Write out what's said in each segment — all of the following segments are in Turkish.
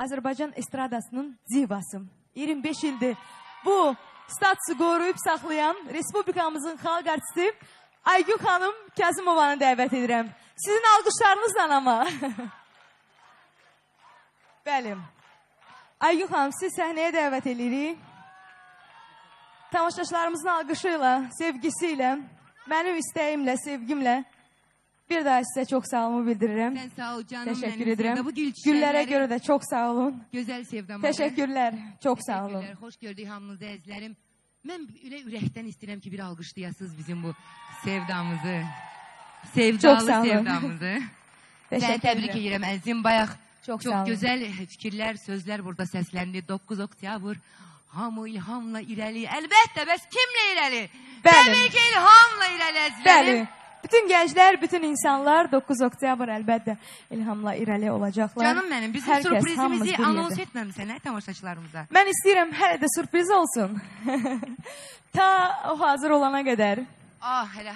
Azərbaycan estradasının divası. 25 ildir bu statusu qoruyub saxlayan Respublikamızın xalq artisti Aygün xanım Kazımovanı dəvət edirəm. Sizin alqışlarınızla ama. Bəli. Aygün xanım, siz səhnəyə dəvət edirik. Tamaşaçılarımızın alqışıyla, sevgisiyle, benim istəyimlə, sevgimlə bir daha sizə çox sağ olun bildirirəm. Sen sağ ol canım. Teşekkür ederim. Bu Güllərə görə də çox sağ olun. Güzel sevdam. Teşekkürler. Çok sağ olun. Hoş gördük hamınızı əzizlərim. Mən ürəkdən istəyirəm ki, bir alqışlayasınız bizim bu sevdamızı. Sevdalı sevdamızı. Mən təbrik edirəm əzizim. Bayaq çok güzel fikirlər, sözlər burada səsləndi. 9 oktyabr. Hamı ilhamla irəli. Əlbəttə, bəs kimlə irəli? Təbii ki, ilhamla irəli əzizlərim. Bəli. Bütün gençler, bütün insanlar 9 oktyabr əlbəttə ilhamla irəli olacaqlar. Canım mənim, bizim sürprizimizi anons etməmisən, tamaşaçılarımıza. Mən istəyirəm hələ də sürpriz olsun. Ta o hazır olana qədər. Ah, hələ.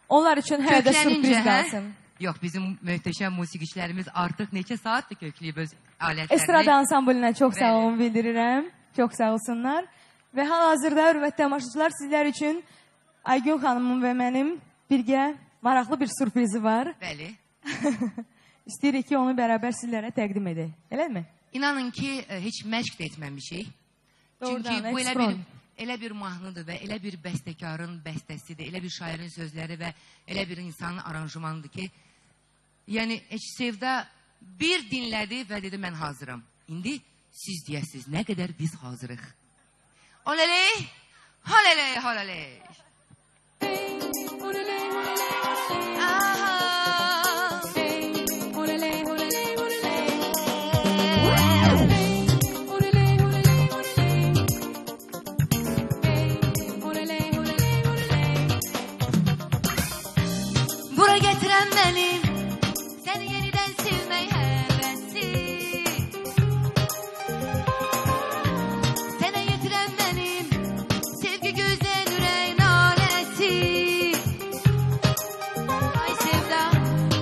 Onlar üçün hələ də sürpriz qalsın. Yox, bizim möhtəşəm musiqiçilərimiz artıq neçə saatdır kökləyib öz alətlərini. Estrada ansamblinə çox sağ olun bildirirəm. Çox sağ olsunlar. Və hal-hazırda hörmətli tamaşaçılar, sizlər üçün Aygün xanımın və mənim birgə maraqlı bir sürprizi var. Bəli. İstəyirik ki, onu bərabər sizlərə təqdim edək. Eləmi? İnanın ki, heç məşq də etməmişik. Çünki bu elə bir mahnıdır və elə bir bəstəkarın bəstəsidir, elə bir şairin sözləri və elə bir insanın aranjmanıdır ki, yəni Sevda bir dinlədi və dedi, mən hazıram. İndi siz deyəsiniz, nə qədər biz hazırıq. Oleley, haleley, haleley. Bura getiren benim, seni yeniden sevmeye hevesi. Sene getiren benim, sevgi gözden yüreğin alesi. Ay Sevda,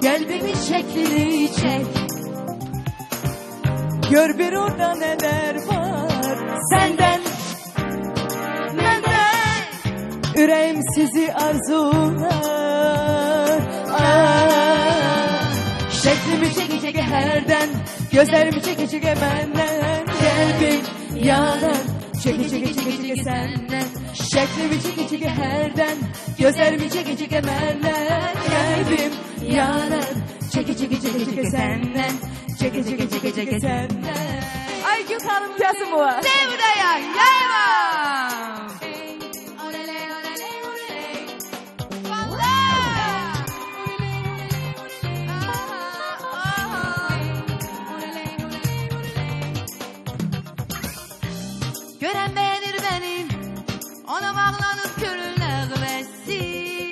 Kalbimin şeklini çek. Gör bir orada neler var. Senden, benden, yüreğim sizi arzular. Şeklimi çeke çeke herden, gözlerimi çeke çeke benden. Kalbim yanar, çeke çeke çeke çeke senden. Şeklimi çeke çeke herden, gözlerimi çeke çeke benden. Kalbim yanar, çeke çeke çeke çeke senden. Çeke çeke çeke çeke senden. Aygün Hanım Kazımova. Sevda'ya yayvam. Gören beğenir benim, ona bağlanıp körüne güvesi.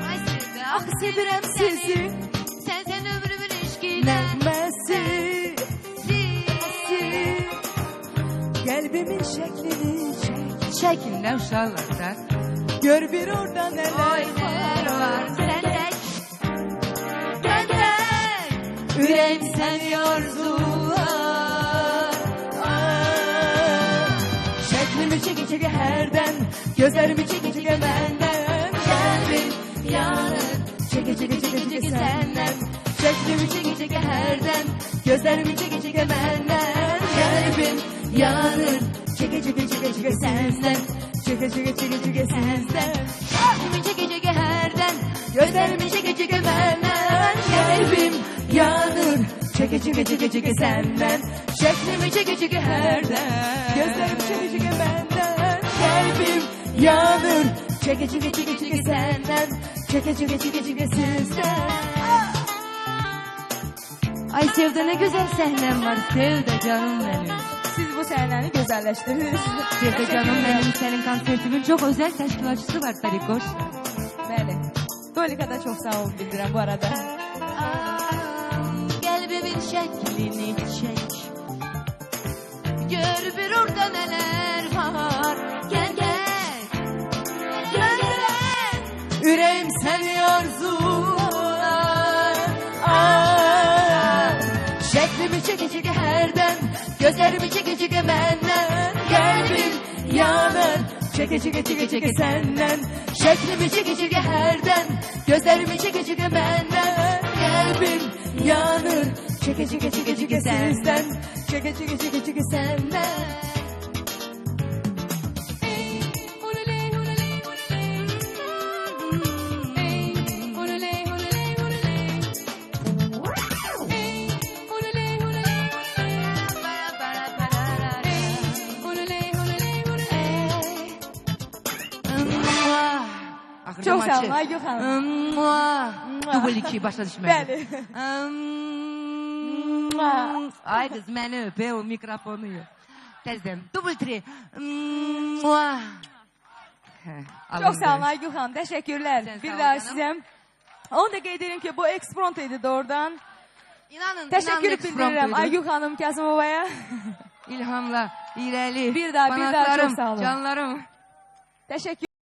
Ay Sevda, Ah sevirem sizi, sen ömrümün eşkiyle. nefmesi. Kalbimin şeklini çek. Şekilde uşaklarda. Gör bir orada neler var. Sen tek, ben tek. Yüreğim seni arzular. Şeklimi çeke çeke herden, gözlerimi çeke çeke benden. Kalbim yanar, çeke çeke çeke çeke senden. Şeklimi çeke çeke herden, gözlerimi çeke çeke benden. Kalbim yanar, çeke çeke çeke çeke senden. Çeke çeke çeke çeke senden. Şeklimi çeke çeke herden, Gözlerimi çeke çeke benden. Kalbim yanır, çeke çeke çeke çeke senden. Şeklimi çeke çeke herden, gözlerimi çeke çeke benden. Kalbim yanır, çeke çeke çeke çeke senden. Çeke çeke çeke çeke sizden. Ay Sevda, ne güzel sahnem var. Sevda canım benim. Siz bu sahnəni gözəlləşdirdiniz. Sevda canım benim, senin konsertimin çok özel təşkilatçısı var Tarikoş. Bəli. Dolikada çok sağ olun bildirəm bu arada. Kalbimin şeklini çek. Gör bir orada neler var. Gel gel. Gel gel. Yüreğim seni arzular. Şeklimi çeke çeke herden, gözlerimi çeke çeke benden. Kalbim yanar, çeke çeke çeke çeke senden. Şeklimi çeke çeke herden, gözlerimi çeke çeke benden. Kalbim yanır, çeke çeke çeke çeke sizden. Çeke çeke çeke çeke senden. Çok sağ olun Aygül Hanım. Dubl 2 başa düşmedi. Bəli. Ay kız beni öpe o mikrofonu yok. Tezden. Dubl 3. Çok sağ olun Aygül Hanım. Teşekkürler. Sen Bir sağ ol daha canım. size. Onu da qeyd edelim ki bu eksprontaydı doğrudan. İnanın. Teşekkür bildirirəm Aygül Hanım Kazımova'ya. İlhamla, ileri. Bir daha çok sağ olun. Canlarım. Teşekkür.